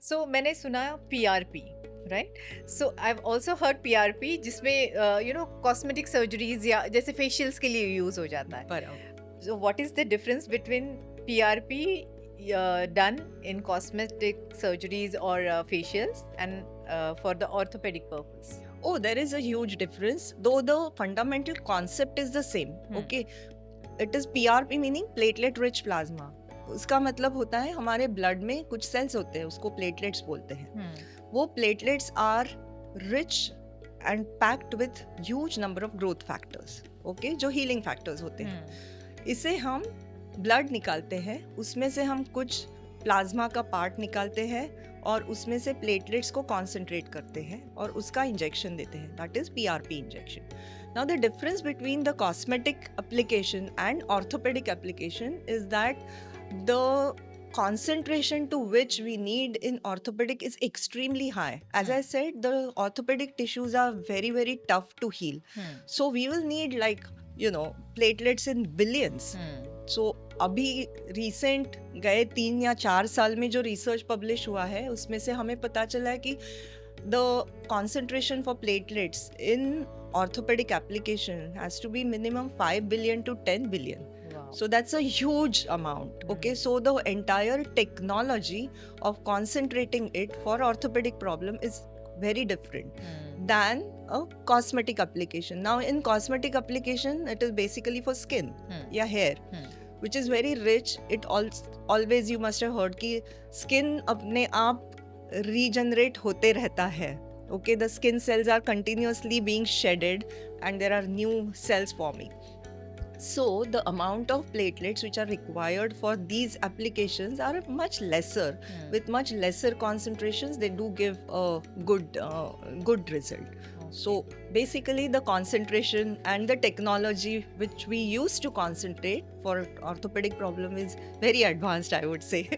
सो मैंने सुना PRP, right? So I have also heard PRP, जिसमें कॉस्मेटिक सर्जरीज या जैसे फेशियल्स के लिए यूज हो जाता है. बराबर. So what is the difference between PRP done in cosmetic surgeries or facials and for the orthopedic purpose? Oh, there is a huge difference, though the fundamental concept is the same. Okay, it is PRP meaning platelet rich plasma. उसका मतलब होता है हमारे blood में कुछ sales होते हैं, उसको प्लेटलेट्स बोलते हैं. वो platelets are rich and packed with huge number of growth factors. Okay, जो हीलिंग फैक्टर्स होते हैं. इसे हम ब्लड निकालते हैं, उसमें से हम कुछ प्लाज्मा का पार्ट निकालते हैं और उसमें से प्लेटलेट्स को कॉन्सेंट्रेट करते हैं और उसका इंजेक्शन देते हैं. That is PRP injection. Now the difference between the cosmetic application and orthopedic application is that the concentration to which we need in orthopedic is extremely high. As I said, the orthopedic tissues are very, very tough to heal. So we will need platelets in billions. So अभी recent गए 3 या 4 साल में जो research publish हुआ है उसमें से हमें पता चला है कि the concentration for platelets in orthopedic application has to be minimum 5 billion to 10 billion. Wow. So that's a huge amount. Okay, so the entire technology of concentrating it for orthopedic problem is very different than a cosmetic application. Now in cosmetic application it is basically for skin या hair, which is very rich. It always you must have heard कि skin अपने आप regenerate होते रहता है. Okay, the skin cells are continuously being shedded and there are new cells forming. So the amount of platelets which are required for these applications are much lesser. With much lesser concentrations they do give a good result. So basically the concentration and the technology which we use to concentrate for orthopedic problem is very advanced, I would say.